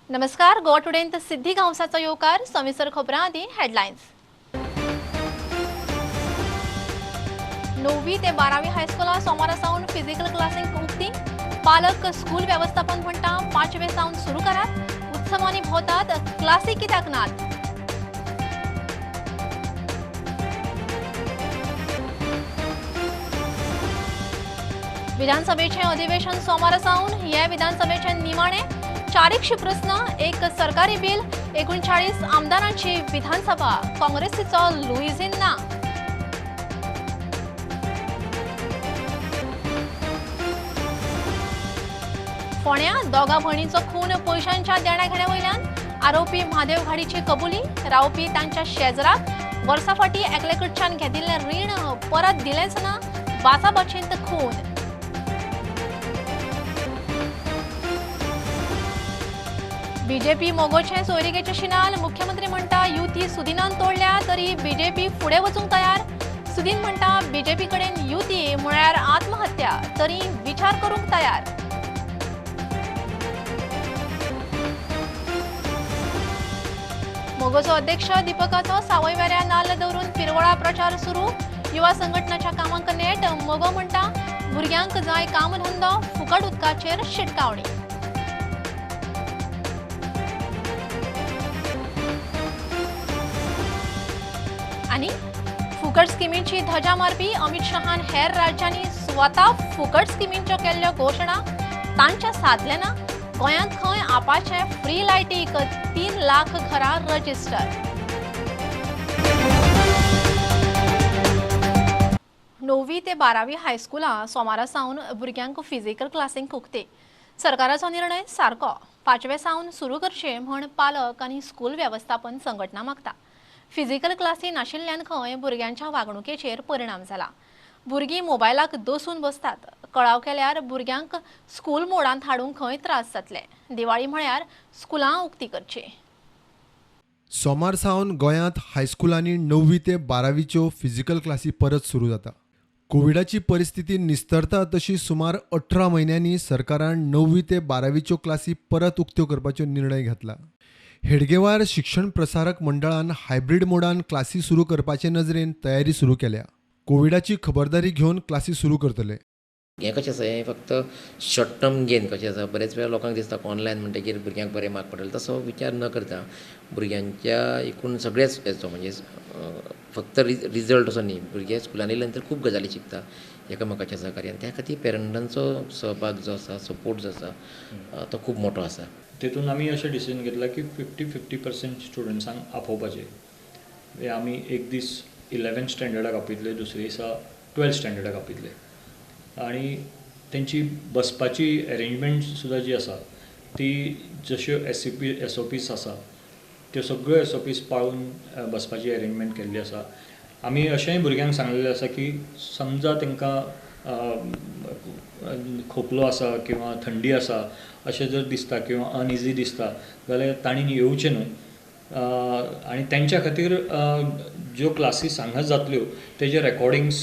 नमस्कार, गोवा टुडेंत सिद्धी गांवसाचो येवकार सविस्तर खबरां आदी हेडलायन्स। 9वी ते 12वी हायस्कुलां सोमारा सावन फिजिकल क्लासींक उक्ती। पालक स्कूल व्यवस्थापन म्हणटा 5वे सावन सुरू करात। उत्सवांनी भोवतात क्लासी कित्याक नात। विधानसभेचे अधिवेशन सोमारा सावन हे विधानसभेचे निमाणे। 400 प्रश्न, एक सरकारी बिल, 39 आमदारांची विधानसभा, काँग्रेसीचो लुईझिन ना। फोण्या दोगा भयणींचो खून पयशांच्या देण्या वयल्यान। आरोपी म्हादेव घाडीची कबुली, रावपी तांच्या शेजराक वर्सां फाटीं एकले कडच्यान घेतिल्लें रीण परत दिलेंच ना, बाचाबाचींत खून। बीजेपी मोगोचे सोयरिकेचे शिनाल, मुख्यमंत्री म्हणटा युती सुदिनान तोडल्या तरी बीजेपी फुडें वचूंक तयार। सुदीन म्हणटा बीजेपी कडेन युती म्हळ्यार आत्महत्या, तरी विचार करूंक तयार। मोगोचो अध्यक्ष दीपकाचो सावयवेऱ्या नाल्ल दवरून पिरवळा प्रचार सुरू। युवा संघटनाच्या कामांक नेट, मोगो म्हणटा भुरग्यांक जाय कामधंदो, फुकट उदकाचेर शिटकावणी। आणि फुकट स्किमींची धजा मारपी अमित शहान हेर राज्यांनी स्वता फुकट स्किमींच्यो केल्ल्यो घोशणा तांच्या साधले ना। गोंयांत खंय आपाचे फ्री लायटीक 3 लाख घरां रजिस्टर। 9वी ते 12वी हायस्कुलां सोमारा सावन भुरग्यांक फिजिकल क्लासींक उक्ते। सरकाराचो निर्णय सारको। 5वे सावन सुरू करचे म्हण पालक आनी स्कूल व्यवस्थापन संघटना मागता। फिजिकल क्लासी नाशिल्ल्यान खंय भुरग्यांच्या वागणुकेचेर परिणाम जाला। भुरगीं मोबायलाक दसून बसतात। कळाव केल्यार भुरग्यांक स्कूल मोडांत हाडूंक खंय त्रास जातले। दिवाळी म्हळ्यार स्कुलां उक्ती करची। सोमार सावन गोंयांत हायस्कुलांनी 9वी ते 12वीच्यो फिजिकल क्लासी परत सुरू जाता। कोविडाची परिस्थिती निस्तरता तशी सुमार 18 म्हयन्यांनी सरकारान 9वी ते 12वीच्यो क्लासी परत उक्त्यो करपाचो निर्णय घेतला। हेडगेवार शिक्षण प्रसारक मंडळान हायब्रीड मोडान क्लासी सुरू करपाचे नजरेन तयारी सुरू केल्या। कोविडाची खबरदारी घेवन क्लासी सुरू करतले। हें कशें आसा, हें फक्त शॉर्ट टर्म गेन कशें आसा। बरेच वेळा लोकांक दिसता ऑनलायन म्हणटकीर भुरग्यांक बरें मार्क पडटले, तसो विचार न करता भुरग्यांच्या एकूण सगळ्याच हेचो म्हणजे फक्त रिजल्ट असो न्ही, भुरगे स्कुलान येयल्या नंतर खूब गजाली शिकता एकामेकाच्या सहकार्यान। त्या खातीर पेरंटांचो सहभाग जो आसा, सपोर्ट जो आसा तो खूब मोठो आसा। तेतून आमी अशें डिसिजन घेतला की 50% स्टुडंट्सांक आपोवपाचे। आमी एक दीस 11th स्टँडर्डाक आपयतले, दुसरे दिसा 12th स्टँडर्डाक आपयतले आनी तेंची बसपाची अरेंजमेंट सुद्दां जी आसा ती जश्यो SOPs आसा त्यो सगळ्यो SOPs पाळून बसपाची अरेंजमेंट केल्ली आसा। आमी अशेंय भुरग्यांक सांगलेलें आसा की समजा तांकां खोकलो आसा किंवा थंडी आसा अशें जर दिसता किंवा अनइजी दिसता जाल्यार तांणी येवचें न्हय। आनी तेंच्या खातीर ज्यो क्लासीस हांगा जातल्यो तेजे रेकॉर्डिंग्स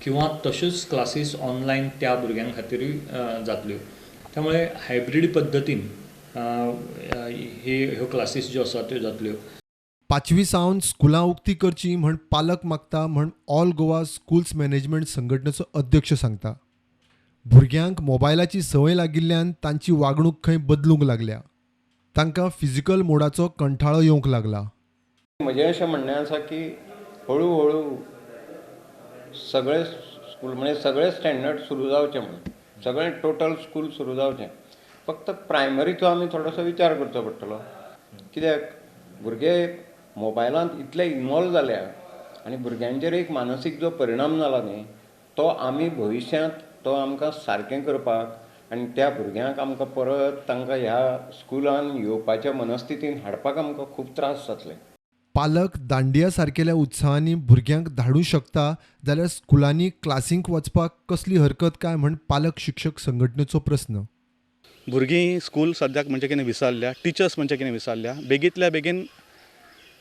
किंवा तश्योच क्लासीस ऑनलायन त्या भुरग्यां खातीरूय जातल्यो। त्यामुळे हायब्रीड पद्दतीन ह्यो क्लासीस ज्यो आसा त्यो जातल्यो। 5वी सावन स्कुलां उक्ती करची म्हण पालक मागता म्हण ऑल गोवा स्कुल्स मॅनेजमेंट संघटनेचो अध्यक्ष सांगता। भुरग्यांक मोबायलाची संवय लागिल्ल्यान तांची वागणूक खंय बदलूंक लागल्या। तांकां फिजिकल मोडाचो कंठाळो येवंक लागला। म्हजें अशें म्हणणें आसा की हळू हळू सगळे स्कूल म्हणजे सगळे स्टँडर्ड सुरू जावचे म्हणून सगळें टोटल स्कूल सुरू जावचें। फक्त प्रायमरीचो आमी थोडोसो विचार करचो पडटलो, कित्याक भुरगे मोबायलांत इतले इनवॉल्व जाल्या आनी भुरग्यांचेर एक मानसीक जो परिणाम जाला न्ही तो आमी भविश्यांत तो आमकां सारकें करपाक आनी त्या भुरग्यांक आमकां परत तांकां ह्या स्कुलान येवपाच्या मनस्थितीन हाडपाक आमकां खूब त्रास जातले। पालक दांडिया सारकेल्या उत्सवांनी भुरग्यांक धाडूं शकता जाल्यार स्कुलांनी क्लासींक वचपाक कसली हरकत काय म्हण पालक शिक्षक संघटनेचो प्रस्न। भुरगीं स्कूल सद्याक म्हणजे कितें विसरल्या, टिचर्स म्हणजे कितें विसरल्या। बेगींतल्या बेगीन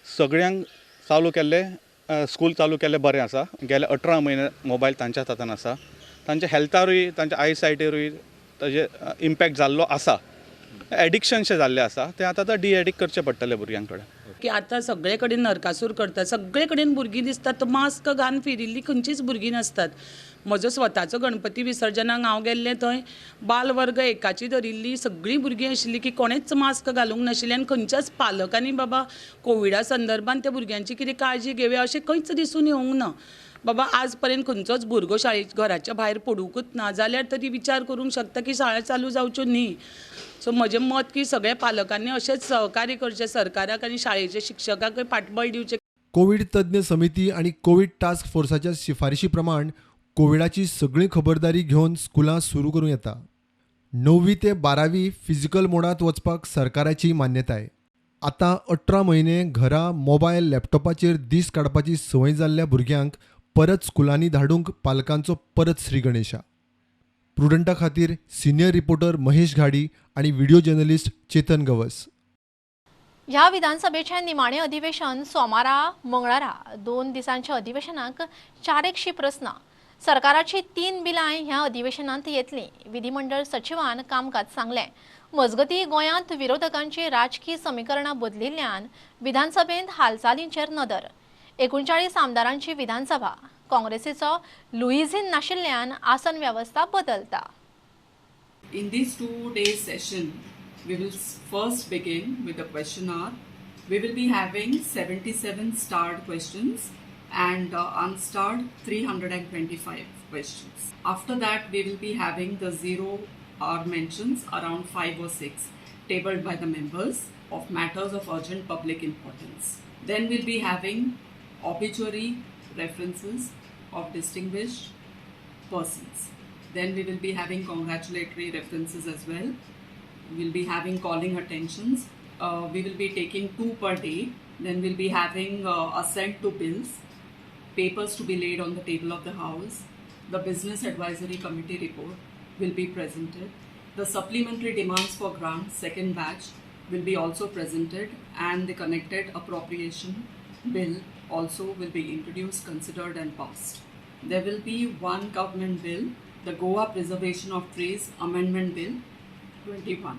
सगळ्यांक चालू केल्लें स्कूल चालू केल्लें बरें आसा। गेले 18 म्हयने मोबायल तांच्या हातांत आसा। तांच्या हेल्थारूय तांच्या आयसायटीरूय ताजे इम्पॅक्ट जाल्लो आसा। एडिक्शनशें जाल्लें आसा तें आतां डी एडिक्ट करचें पडटलें भुरग्यांक थोड्या. की आतां सगळे कडेन नरकासूर करतात, सगळे कडेन भुरगीं दिसतात तो मास्क घालून फिरिल्लीं खंयचीच भुरगीं नासतात. म्हजो स्वताचो गणपती विसर्जनाक हांव गेल्लें थंय बालवर्ग एकाची धरिल्ली सगळीं भुरगीं आशिल्लीं की कोणेच मास्क घालूंक नाशिल्लें आनी खंयच्याच पालकांनी बाबा कोविडा संदर्भात त्या भुरग्यांची कितें काळजी घेवया अशें खंयच दिसून येवंक ना. बाबा आज पर्यंत खंयचोच भुरगो घराच्या भायर पडूंकूच ना जाल्यार तरी विचार करूंक शकता की शाळा चालू जावच्यो न्ही. सो म्हजें मत की सगळ्या पालकांनी अशेंच सहकार्य करचें सरकाराक आनी शाळेच्या शिक्षकांकय फाटबळ दिवचें. कोविड तज्ञ समिती आणि कोविड टास्क फोर्साच्या शिफारशी प्रमाण कोविडाची सगळी खबरदारी घेऊन स्कुलां सुरू करूं येता. 9वी ते 12वी फिजिकल मोडात वचपाक सरकाराची मान्यताय आहे. आता 18 म्हयने घरा मोबायल लॅपटॉपाचेर दीस काडपाची संवय जाल्ल्या भुरग्यांक परत स्कुलांनी धाडूंक पालकांचो परत श्रीगणेशा. प्रुडंटा खातीर सिनियर रिपोर्टर महेश घाडी आणि व्हिडिओ जर्नलिस्ट चेतन गवस. ह्या विधानसभेचे निमाणे अधिवेशन सोमारा मंगळारा 2 दिसांच्या अधिवेशनाक 400 प्रस्न सरकाराची 3 बिलां ह्या अधिवेशनांत येतली. विधिमंडळ सचिवान कामकाज सांगलें. मजगती गोंयांत विरोधकांची राजकीय समीकरणां बदलिल्ल्यान विधानसभेंत हालचालींचेर नदर. 39 आमदारांची विधानसभा. काँग्रेसीचो लुईझीन नाशिल्ल्यान आसन व्यवस्था बदलता. In this 2 days session, we will first begin with the question hour. We will be having 77 starred questions and unstarred 325 questions. After that, we will be having the 0 hour mentions around 5 or 6 tabled by the members of matters of urgent public importance. Then we'll be having obituary references of distinguished persons. Then we will be having congratulatory references as well. We'll be having calling attentions. We will be taking 2 per day. Then we'll be having assent to bills, papers to be laid on the table of the House. The Business Advisory Committee report will be presented. The supplementary demands for grants, second batch, will be also presented, and the connected appropriation bill also will be introduced, considered and passed. There will be one government bill, the Goa Preservation of Trees Amendment Bill 21.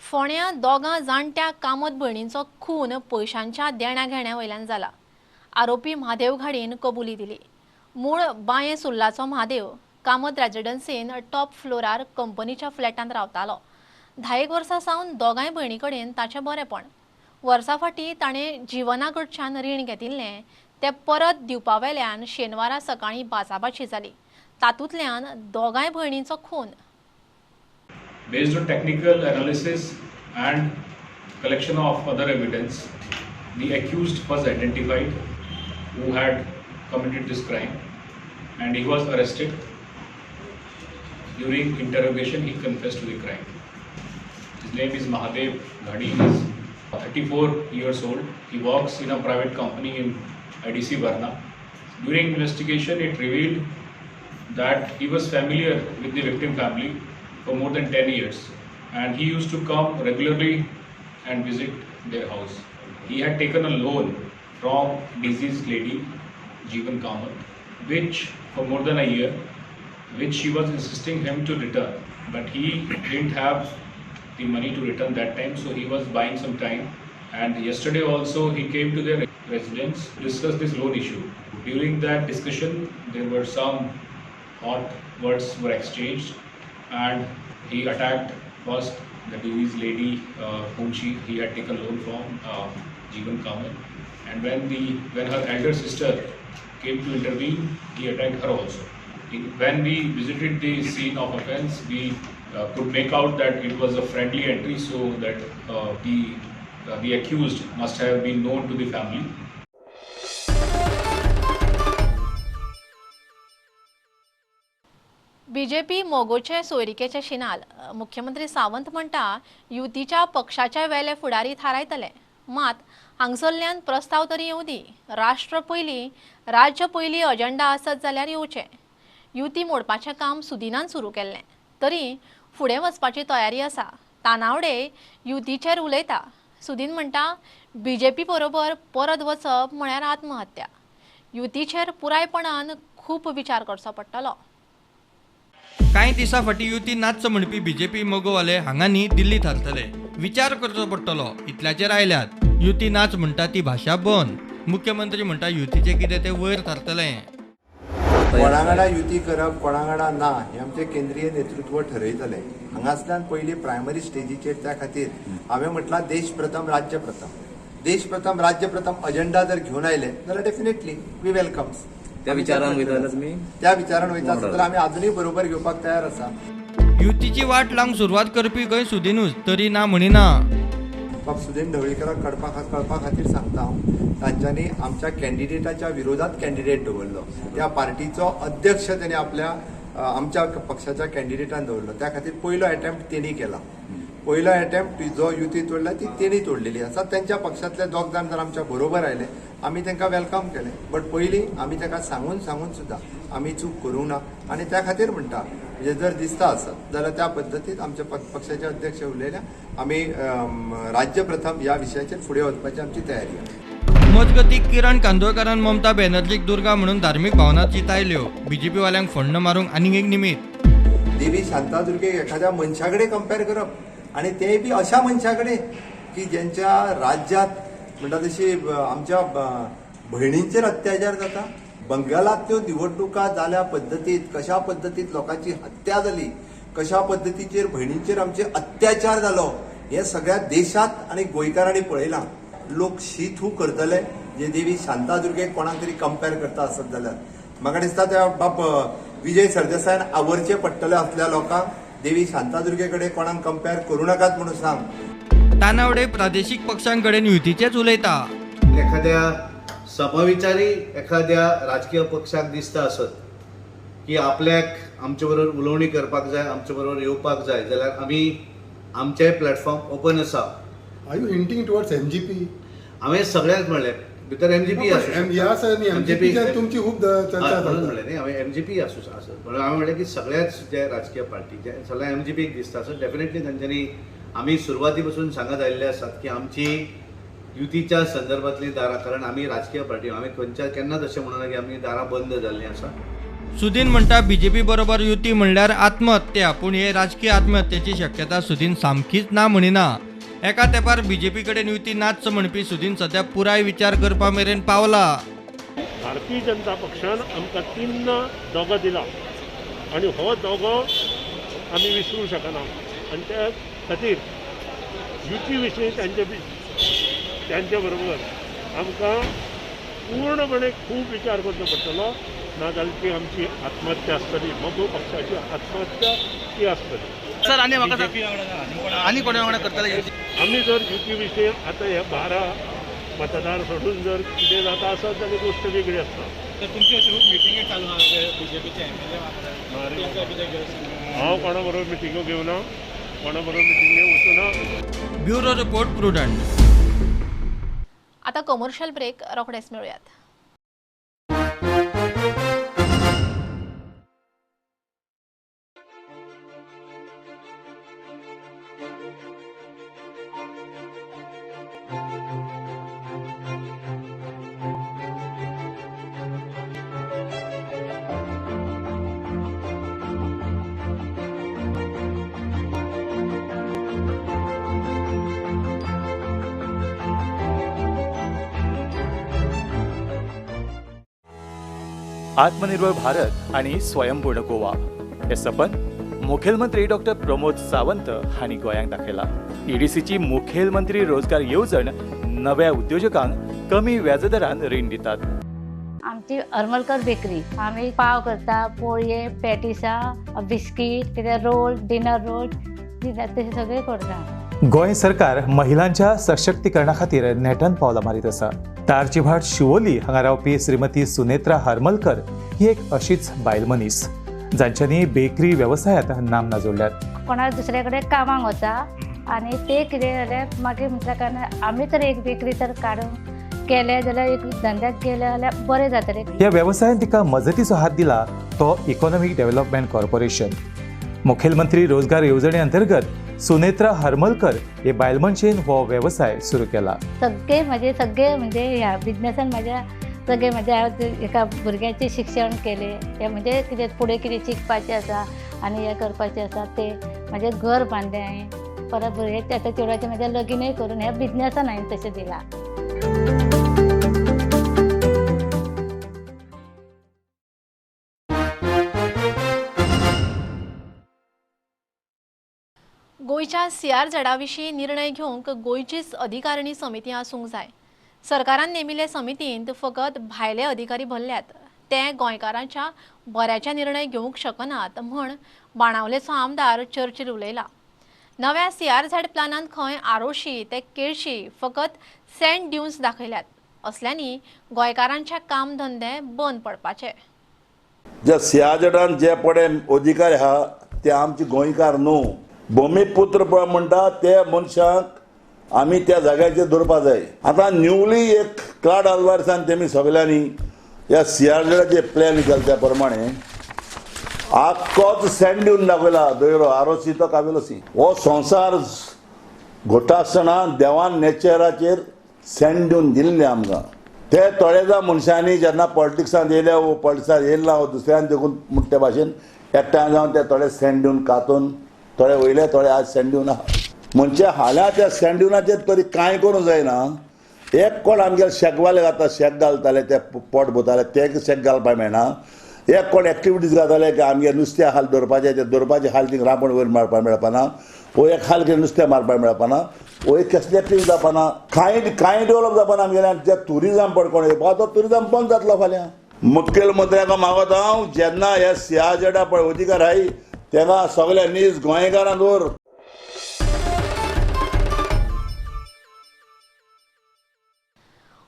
फोण्या दोगां जाणट्या कामत भयणींचो खून पयशांच्या देण्या घेण्या वयल्यान जाला. आरोपी म्हादेव घाडीन कबुली दिली. मूळ बाये सुर्लाचो म्हादेव कामत रेजिडन्सीन टॉप फ्लोरार कंपनीच्या फ्लॅटांत रावतालो. 10 वर्सां सावन दोगांय भयणी कडेन ताचें बरेपण. वर्सां फाटीं ताणें जिवना कडच्यान रीण घेतिल्लें तें परत दिवपा वेल्यान शेनवारा सकाळीं बाचाबाची जाली. तातूंतल्यान दोगांय भयणींचो खून. Based on technical analysis and collection of other evidence, the accused was identified who had committed this crime and he was arrested. During interrogation, he confessed to the crime. His name is Mahadev Ghadi. He is 34 years old. He works in a private company in IDC Varna. During investigation, it revealed that he was familiar with the victim family for more than 10 years and he used to come regularly and visit their house. He had taken a loan from deceased lady Jeevan Kamath, which for more than a year, which she was insisting him to return, but he didn't have the money to return that time, so he was buying some time. And yesterday also he came to their residence to discuss this loan issue. During that discussion, there were some hot words were exchanged and he attacked first the deceased lady whom he had taken loan from, Jeevan Kamath, and when her elder sister came to intervene, he attacked her also. When we visited the scene of offence, we could make out that it was a friendly entry, so that the accused must have been known to the family. BJP मोगोचे सोयरिकेचे शिनाल. मुख्यमंत्री सावंत म्हणटा युतीच्या पक्षाचे वेले फुडारी थारायतले. मात हांगसरल्यान प्रस्ताव तरी येवं दी. राष्ट्र पयलीं राज्य पयलीं अजेंडा आसत जाल्यार येवचें. युती मोडपाचें काम सुदिनान सुरू केल्लें तरी फुडें वचपाची तयारी आसा. तानावडे युतीचेर उलयता. सुदीन म्हणटा बीजेपी बरोबर परत वचप म्हळ्यार आत्महत्या. युतीचेर पुरायपणान खूब विचार करचो पडटलो. कांय दिसा फाटीं युती नाच म्हणपी बीजेपी मोगोवाले हांगांनी दिल्ली थारतले. विचार करचो पडटलो. इतल्याचेर आयल्यात. युती नाच म्हणटा ती भाशा बंद. मुख्यमंत्री म्हणटा युतीचें कितें तें वयर थारतलें. कोणा वांगडा युती करप कोणा वांगडा ना हें आमचें केंद्रीय नेतृत्व ठरयतलें. हांगासल्यान पयलीं प्रायमरी स्टेजीचेर त्या खातीर हांवें म्हटलां देश प्रथम राज्य प्रथम. देश प्रथम राज्य प्रथम अजेंडा जर घेवन आयले जाल्यार डेफिनेटली वी वेलकम्स. त्या विचारान वयता तुमी? त्या विचारान वयता जाल्यार आमी आजुनूय बरोबर घेवपाक तयार आसा. युतीची वाट लावंक सुरवात करपी गोंय सुदीनूच तरी ना म्हणिना. बाब सुदीन ढवळीकराक कळपा खातीर सांगता हांव, तांच्यांनी आमच्या कॅन्डिडेटाच्या विरोधात कॅन्डिडेट दवरलो. त्या पार्टीचो अध्यक्ष तेणे आपल्या आमच्या पक्षाच्या कॅन्डिडेटान दवरलो. त्या खातीर पयलो अटेम्प्ट तेणी केला. पयलो अटेम्प्ट जो युती तोडला ती तेणी तोडलेली आसा. त्यांच्या पक्षांतले दोग जाण जर आमच्या बरोबर आयले आमी तांकां वेलकम केलें. बट पयलीं आमी ताका सांगून सुद्दां आमी चूक करूंक ना. आनी त्या खातीर म्हणटा म्हणजे जर दिसता आसत जाल्यार त्या पद्दतीन आमच्या पक्षाचे अध्यक्ष उलयल्या. आमी राज्य प्रथम ह्या विशयाचेर फुडें वचपाची आमची तयारी आसा. मजगतीक किरण कांदोळकारान ममता बॅनर्जीक दुर्गा म्हणून धार्मीक भावना चितायल्यो. बीजेपी वाल्यांक फंड मारूंक आनीक एक निमीत. देवी शांतादुर्गेक एखाद्या मनशा कडेन कंपेर करप आनी तेय बी अशा मनशा कडेन की ज्यांच्या राज्यांत म्हणटा तशी आमच्या भयणींचेर अत्याचार जाता. बंगालात त्यो निवडणुका जाल्या पद्दतीत कशा पद्दतीत लोकांची हत्या जाली, कशा पद्दतीचेर भयणींचेर आमचे अत्याचार जालो हे सगळ्या देशात आणि गोंयकारांनी पळयलां. लोक शी थू करतले जे देवी शांतादुर्गेक कोणाक तरी कंपेर करता आसत जाल्यार. म्हाका दिसता त्या बाप विजय सरदेसायान आवरचें पडटलें असल्या लोकांक देवी शांतादुर्गे कडेन कोणाक कंपेर करूं नाकात म्हणून सांग. तानावडे प्रादेशीक पक्षांकडेन युतीचेच उलयता. एखाद्या समविचारी एखाद्या राजकीय पक्षाक दिसता आसत की आपल्याक आमचे बरोबर उलोवणी करपाक जाय, आमचे बरोबर येवपाक जाय जाल्यार आमी आमचेय प्लॅटफॉर्म ओपन आसा. Are you hinting towards MGP? हांवें सगळ्यांक म्हणलें भितर एमजीपी एमजीपी तुमची खूब चर्चा म्हणलें न्ही. हांवें एमजीपी आसूं म्हणून हांवें म्हणलें की सगळ्याच जे राजकीय पार्टी जे सगळ्या एमजीपीक दिसता आसत डेफिनेटली तांच्यांनी आमी सुरवाती पासून सांगत आयिल्ले आसात की आमची युतीच्या संदर्भातली दारां, कारण आमी राजकीय पार्टी आमी केन्नाच अशें म्हणना की आमी दारां बंद जाल्लीं आसा. सुदीन म्हणटा बीजेपी बरोबर युती म्हणल्यार आत्महत्या. पूण हे राजकीय आत्महत्येची शक्यता सुदीन सामकीच ना म्हणिना. एका तेंपार बीजेपी कडेन युती नाच म्हणपी सुदीन सध्या पुराय विचार करपा मेरेन पावला. भारतीय जनता पक्षान आमकां 3 दोगो दिला आनी हो दोगो आमी विसरूंक शकना. आनी त्या खातीर युती विशीं त्यांच्या बरोबर आमकां पूर्णपणे खूब विचार करचो पडटलो. नाजाल्यार ती आमची आत्महत्या आसतली, मोगो पक्षाची आत्महत्या ती आसतली. सर आनी कोणा वांगडा करतले? आमी जर युती विशीं आतां हे 12 मतदार सोडून जर कितें जाता आसत जाल्यार गोश्ट वेगळी आसता. तुमची अशी खूप मिटिंगे चालू आहा बीजेपीचे हांव कोणा बरोबर मिटिंगो घेवना, कोणा बरोबर मिटिंगे वचूना. Bureau report Prudent. आता कमर्शियल ब्रेक रोखडेच मिळूयात. आत्मनिर्भर भारत आणि स्वयंपूर्ण गोवा हे सपन मुखेलमंत्री डॉक्टर प्रमोद सावंत हांणी गोंयांक दाखयला. ईडीसीची मुखेलमंत्री रोजगार येवजण नव्या उद्योजकांक कमी व्याजदरान रीण दितात. आमची हरमलकर बेकरी आमी पाव करता, पोळये, पॅटिसां, बिस्कीट, रोल, डिनर रोल ते सगळे करता. गोंय सरकार महिलांच्या सशक्तीकरणा खातीर नेटान पावलां मारीत आसा. तारचीभाट शिवोली हांगा रावपी श्रीमती सुनेत्रा हरमलकर ही एक अशीच बायल मनीस जांच्यांनी बेकरी वेवसायांत नामना जोडल्यात. कोणा दुसरे कडेन कामाक वता आनी ते कितें जाल्यार मागीर म्हटल्या कारणान आमी तर एक बेकरी तर काडून केले जाल्यार एक धंद्याक गेले जाल्यार बरें जातलें. ह्या वेवसायान तिका मजतीचो हात दिला तो इकॉनॉमिक डेव्हलपमेंट कॉर्पोरेशन. मुखेलमंत्री रोजगार येवजणे अंतर्गत सुनेत्रा हरमलकर हे बायल मनशेन हो वेवसाय सुरू केला. सगळे म्हणजे ह्या बिझनेसान सगळे म्हणजे हांव एका भुरग्याचें शिक्षण केलें. म्हणजे कितें फुडें कितें शिकपाचें आसा आनी हें करपाचें आसा तें म्हाजें घर बांदलें हांवें परत हे त्या चेडवाचें म्हाजें लगीनय करून ह्या बिजनेसान हांवें तशें दिलां. गोयच्या CRZ विशीं निर्णय घेवंक गोयचीच अधिकारिणी समिती आसूंक जाय. सरकारान नेमिल्ले समितींत फकत भायले अधिकारी भरल्यात. ते गोंयकारांच्या बऱ्याचे निर्णय घेवंक शकनात म्हण बाणावलेचो आमदार चर्चेर उलयला. नव्या CRZ प्लानांत खंय आरोशी ते केळशी फकत सँड ड्यून्स दाखयल्यात. असल्यानी गोंयकारांचे काम धंदे बंद पडपाचे. जे CRZान जे पडे अधिकारी आहा ते आमचे गोंयकार न्हू. भूमिपुत्र पळय म्हणटा ते मनशाक आमी त्या जाग्याचेर दवरपा जाय. आतां न्यूली एक कार्ड आल्वारसान तेमी सगल्यांनी ह्या CRZाचे प्लॅन केला त्या प्रमाणे आख्खोच सँड ड्यून दाखयला दोयरो आरोसी तो कावेलोसी. हो संवसार घोटा आसतना देवान नेचराचेर सँड ड्यून दिल्ले आमकां. ते थोड्या मनशांनी जेन्ना पॉलिटिक्सांत येयले वो पॉलिटिक्सांत येयला वो दुसऱ्यान देखून म्हणटे भाशेन एकठांय जावन ते थोडे सँड ड्यून कातून थोडे वयले थोडे आज सँड ड्यून आहा. म्हणजे हाल्या त्या सँड ड्यूनाचेर तरी कांय करूंक जायना. एक कोण आमगे शेकवाले घालता शेक घालताले ते पोट भरताले ते शेक घालपाक मेळना. एक कोण एक्टिविटीज घालताले की आमगे नुस्तें हाल दवरपाचें ते दवरपाचें हाल थिंग रांपण वयर मारपाक मेळपाना. वो एक हाल कितें नुस्तें मारपाक मेळपाना. वो एक कसली एक्टिविटी जावपाना. कांय डेवलप जावपाना आमगेले. जे टुरिजम पडकोन येवपा तो टुरिजम बंद जातलो फाल्यां. मुखेलमंत्र्याक मागता हांव जेन्ना हे CRZ पळय अधिकार आहाय तेन्ना सगळे नीज गोंयकारां दवर.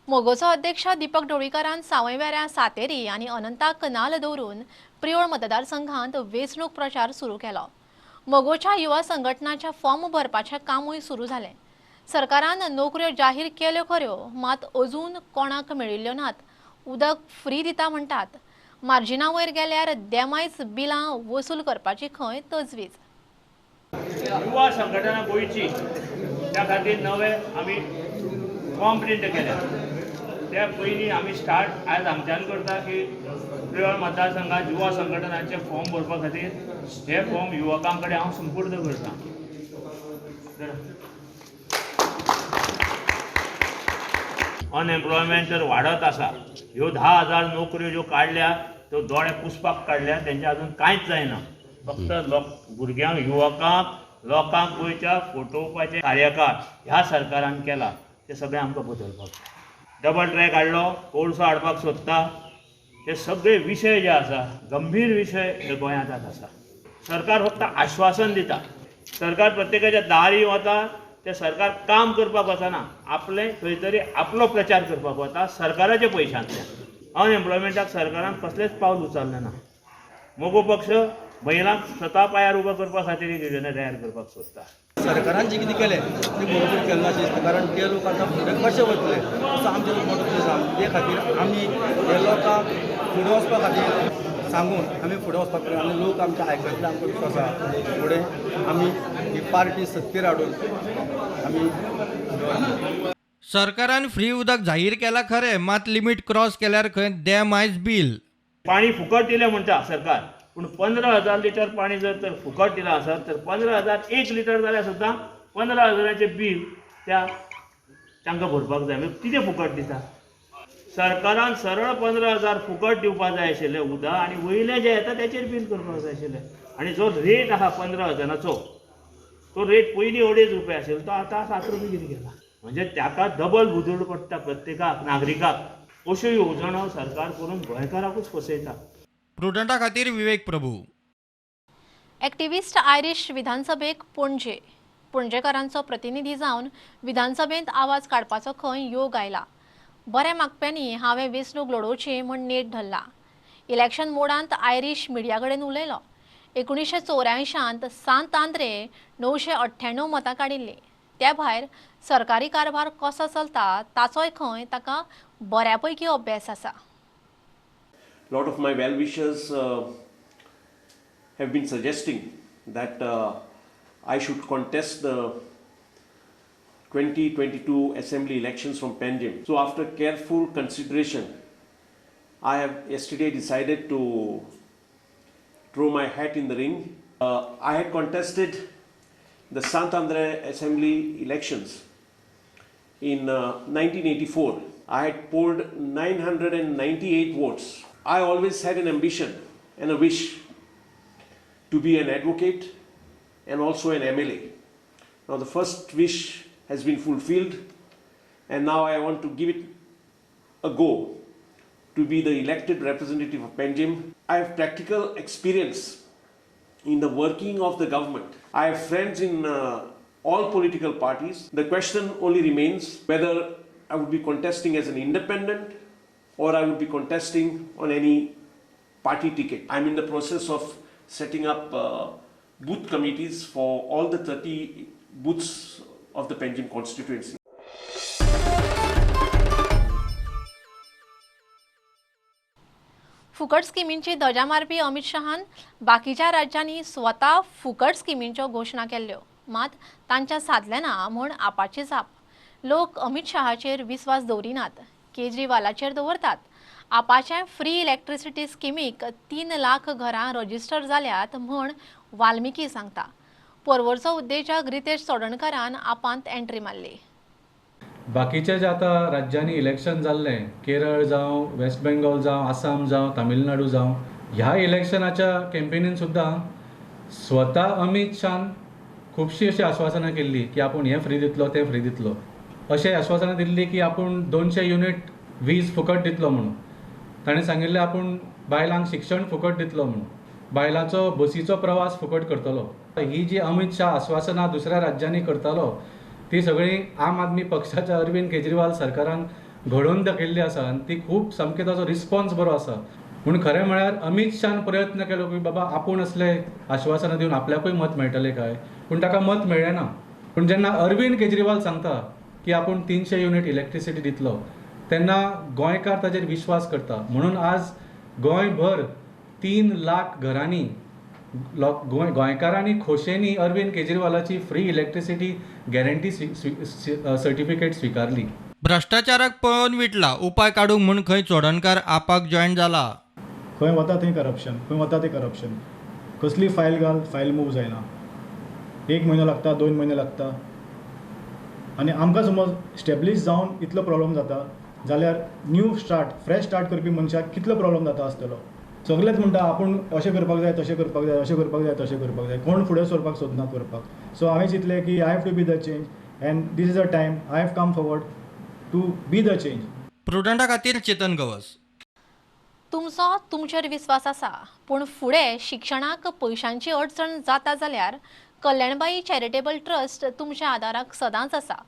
मोगोचो अध्यक्ष दीपक ढवळीकरान सावयवेऱ्या सातेरी आनी अनंताक नाल दवरून प्रियोळ मतदारसंघांत वेंचणूक प्रचार सुरू केलो. मोगोच्या युवा संघटनाच्या फॉर्म भरपाचें कामूय सुरू जालें. सरकारान नोकऱ्यो जाहीर केल्यो खऱ्यो मात अजून कोणाक मेळिल्ल्यो नात. उदक फ्री दिता म्हणटात. मार्जिना वयर गेल्यार देमायज बिलां वसूल करपाची खंय तजवीज. युवा संघटना गोंयची त्या खातीर नवे आमी फॉर्म प्रिंट केल्या. त्या पयलीं आमी स्टार्ट आयज आमच्यान करता की प्रियोळ मतदारसंघात युवा संघटनाचे फॉर्म भरपा खातीर हे फॉर्म युवकां कडेन हांव संपूर्ण करता. अनएम्प्लॉयमेंट तर वाडत आसा. ह्यो 10,000 नोकऱ्यो ज्यो काडल्या त्यो दोळे पुसपाक काडल्या तेंचे अजून कांयच जायना. फक्त भुरग्यांक युवकांक लोकांक गोंयच्या फटोवपाचे कार्यकाळ ह्या सरकारान केला. ते सगळें आमकां बदलपाक. डबल ट्रॅक हाडलो कोळसो हाडपाक सोदता. हे सगळे विशय जे आसा गंभीर विशय हे गोंयांत आसा. सरकार फक्त आश्वासन दिता. सरकार प्रत्येकाच्या दारी वता. ते सरकार काम करपाक वचना. आपले खंय तरी आपलो प्रचार करपाक वता सरकाराच्या पयशांतल्यान. अनएम्प्लॉयमेंटाक सरकारान कसलेंच पावल उचललें ना. मोगो पक्ष महिलांक स्वता पांयार उबो करपा खातीर एक योजना तयार करपाक सोदता. सरकारान जें कितें केलें तें बरोबर केलें ना दिसता. कारण ते लोक आतां फुडें कशें वतले असो आमचे लोक मोठो प्रश्न आसा. ते खातीर आमी हे लोकांक फुडें वचपा खातीर सांगून आमी फुडें वचपाक जाय. आनी लोक आमचे आयकतले आमकां विश्वास आसा. फुडें आमी ही पार्टी सत्तेर हाडून आमी सरकारान फ्री उदक जाहीर केला खरें मात लिमीट क्रॉस केल्यार खंय देमायज बील. पाणी फुकट दिलें म्हणटा सरकार. पूण 15,000 लिटर पाणी जर तर फुकट दिलां आसत तर 15,000 1 लिटर जाल्यार सुद्दां 15,000चें बील तांकां भरपाक जाय. मागीर कितें फुकट दिता. सरकारान सरळ 15,000 फुकट दिवपाक जाय आशिल्लें उदक आनी वयलें जें येता तेचेर बील करपाक जाय आशिल्लें. आनी जो रेट आहा 15,000चो तो रेट पयलीं 2.5 रुपया आशिल्लो तो आतां 7 रुपया कितें गेला. म्हणजे ताका डबल बुदड पडटा प्रत्येकाक नागरिकाक. अश्यो येवजण्यो सरकार करून गोंयकाराकूच फसयता. प्रुडंटा खातीर विवेक प्रभू. एक्टिव्हिस्ट आयरिश विधानसभेक पणजेकारांचो प्रतिनिधी जावन विधानसभेंत आवाज काडपाचो खंय योग आयला. बऱ्या मागप्यांनी हांवें वेंचणूक लडोवची म्हूण नेट धरला. इलेक्शन मोडांत आयरिश मिडिया कडेन उलयलो. 1984 सांत आंद्रे 998 मतां काडिल्ली. त्या भायर सरकारी कारभार कसो चलता ताचोय खंय ताका बऱ्यापैकी अभ्यास आसा. lot of my well-wishers have been suggesting that I should contest the 2022 assembly elections from Panjim. So after careful consideration, I have yesterday decided to throw my hat in the ring I had contested the Santander Assembly elections in 1984. I had polled 998 votes. I always had an ambition and a wish to be an advocate and also an MLA. Now the first wish has been fulfilled, and now I want to give it a go to be the elected representative of Panjim. I have practical experience in the working of the government. I have friends in all political parties. The question only remains whether I would be contesting as an independent or I would be contesting on any party ticket. I'm in the process of setting up booth committees for all the 30 booths of the Panjim constituency. फुकट स्किमींची धजा मारपी अमित शहान बाकीच्या राज्यांनी स्वता फुकट स्किमींच्यो घोशणा केल्ल्यो, मात तांच्या साधले ना म्हूण आपाची जाप. लोक अमित शहाचेर विस्वास दवरिनात, केजरीवालाचेर दवरतात. आपाचे फ्री इलेक्ट्रिसिटी स्किमीक 3 लाख घरां रजिस्टर जाल्यात म्हूण वाल्मिकी सांगता. पर्वरचो उद्देजक रितेश चोडणकरान आपांत एंट्री मारली. बाकीचे जे आतां राज्यांनी इलेक्शन जाल्लें, केरळ जावं, वेस्ट बेंगॉल जावं, आसाम जावं, तामिळनाडू जावं, ह्या इलेक्शनाच्या कॅम्पेनीन सुद्दां स्वता अमित शान खुबशीं अशी आश्वासनां केल्ली की आपूण हें फ्री दितलो, तें फ्री दितलो. अशें आश्वासनां दिल्ली की आपूण 200 युनिट वीज फुकट दितलो म्हणून. ताणें सांगिल्लें आपूण बायलांक शिक्षण फुकट दितलो म्हणून, बायलांचो बसीचो प्रवास फुकट करतलो. ही जी अमित शाह आश्वासनां दुसऱ्या राज्यांनी करतालो ती सगळी आम आदमी पक्षाच्या अरविंद केजरीवाल सरकारान घडोवन दाखयल्ली आसा आनी ती खूब सामके ताचो रिस्पॉन्स बरो आसा. पूण खरें म्हळ्यार अमित शान प्रयत्न केलो की बाबा आपूण असले आश्वासनां दिवन आपल्याकूय मत मेळटलें काय, पूण ताका मत मेळ्ळें ना. पूण जेन्ना अरविंद केजरीवाल सांगता की आपूण 300 युनिट इलेक्ट्रिसिटी दितलो तेन्ना गोंयकार ताचेर विश्वास करता. म्हणून आज गोंयभर 3 लाख घरांनी गोंयकारांनी खोशेनी अरविंद केजरीवालाची फ्री इलेक्ट्रिसिटी गॅरंटी सर्टिफिकेट स्विकारली. भ्रष्टाचाराक पळोवन विटला, उपाय काडूंक म्हूण खंय चोडणकार आपाक जॉयन जाला. खंय वता थंय करप्शन, खंय वता तें करप्शन. कसली फायल घाल, फायल मूव जायना. 1 म्हयनो लागता, 2 म्हयने लागता. आनी आमकां समज स्टॅब्लीश जावन इतलो प्रॉब्लम जाता जाल्यार न्यू स्टार्ट, फ्रेश स्टार्ट करपी मनशाक कितलो प्रॉब्लम जाता आसतलो. सगळेच म्हणटा आपूण अशें करपाक जाय, तशें करपाक जाय, अशें करपाक जाय, तशें करपाक जाय. कोण फुडें सरपाक सोदना करपाक. सो हांवें चिंतलें की I have to be the change and this is a time I have come forward to be the change. प्रुडंटा खातीर चेतन गवस. तुमचो तुमचेर विस्वास आसा, पूण फुडें शिक्षणाक पयशांची अडचण जाता जाल्यार कल्याणबाई चॅरिटेबल ट्रस्ट तुमच्या आदाराक सदांच आसा.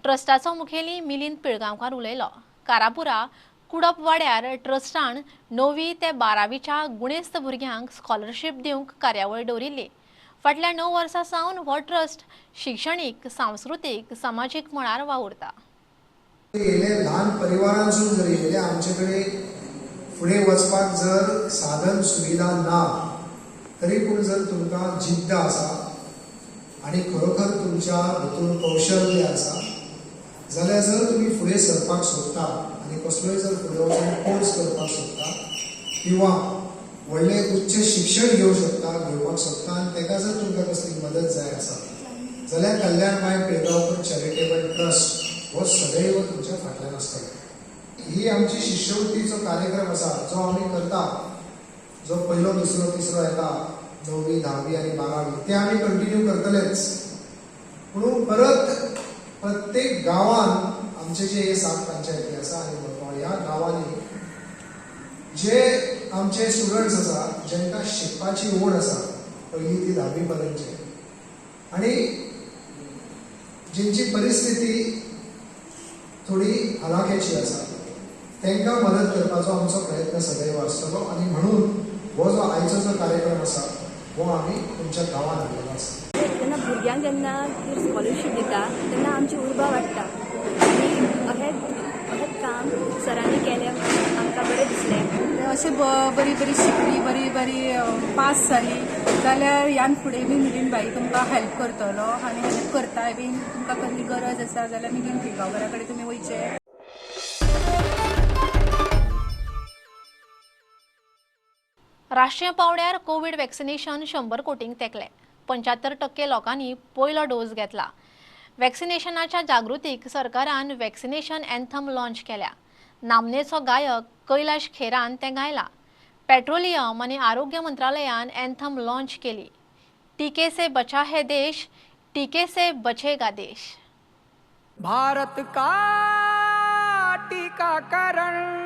ट्रस्टाचो मुखेली मिलिंद पिळगांवकार उलयलो. कारापुरा कुडप वाड्यार ट्रस्टान 9वी ते 12वीच्या गुणेस्त भुरग्यांक स्कॉलरशीप दिवंक कार्यावळ दवरिल्ली. फाटल्या 9 वर्सां सावन हो ट्रस्ट शिक्षणीक, सांस्कृतीक, समाजीक मळार वावुरता. ल्हान परिवारांसून जर येयले आमचे कडेन फुडें वचपाक जर साधन सुविधा ना तरी पूण जर तुमकां जिद्द आसा आनी खरोखर तुमच्या भितून कौशल्य आसा जाल्यार जर तुमी फुडें सरपाक सोदता आनी कसलोय जर फुडें वचून कोर्स करपाक सोदता किंवा व्हडलें उच्च शिक्षण घेवपाक सोदता आनी ताका जर तुमकां कसली मदत जाय आसा जाल्यार कल्याणबाई पिळगांवकर चॅरिटेबल ट्रस्ट हो सदैव तुमच्या फाटल्यान आसतलो. ही आमची शिश्यवृत्तीचो कार्यक्रम आसा जो आमी करता, जो पयलो, दुसरो, तिसरो येता 9वी, 10वी आनी 12वी ते आमी कंटिन्यू करतलेच. पूण परत प्रत्येक गांवान आमचे जे 7 पंचायती आसा आनी ह्या गांवांनी जे आमचे स्टुडंट्स आसा जेंकां शिकपाची ओढ आसा 1ली ती 10वी पर्यंतचे आनी जेंची परिस्थिती थोडी हलाखेची आसा तांकां मदत करपाचो आमचो प्रयत्न सदैव आसतलो. आनी म्हणून हो जो आयचो जो कार्यक्रम आसा हो आमी तुमच्या गांवांत हाडलेलो आसा. तेन्ना भुरग्यांक जेन्ना स्कॉलरशीप दिता तेन्ना आमची उर्बा वाडटा आनी अहें काम सरांनी केलें आमकां बरें दिसलें. अशें बरी बरी शिकली, बरी बरी पास जाली जाल्यार ह्यान फुडें बी मिलींद बाई तुमकां हेल्प करतलो आनी हेल्प करताय बीन. तुमकां कसली गरज आसा जाल्यार मिलींद पिळगांवकरा कडेन तुमी वयचे. राष्ट्रीय पावड्यार कोविड वॅक्सिनेशन 100 कोटींक तेंकले. 75% लोकांनी पयलो डोस घेतला. वॅक्सिनेशनाच्या जागृतीक सरकारान वॅक्सिनेशन एंथम लॉन्च केल्या. नामनेचो गायक कैलाश खेरान तें गायला. पेट्रोलियम आनी आरोग्य मंत्रालयान एंथम लॉन्च केली. टीके से बचा है देश, टीके से बचेगा देश. भारत का टीकाकरण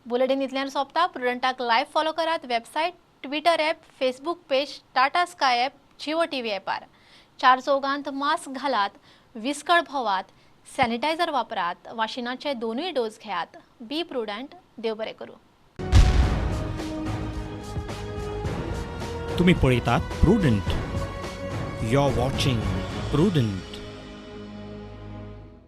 बुलेटिन इतल्यान सोंपता. प्रुडंटाक लायव्ह फॉलो करात. Website, Twitter app, Facebook page, Tata sky app, Jio TV ॲपार. 4 चौगांत मास्क घालात, विस्कळ भोवात, सॅनिटायझर वापरात, वाशिनाचे 2 डोस घेयात. बी प्रुडंट. देव बरें करूं. तुम्ही पळयतात Prudent. You are watching prudent.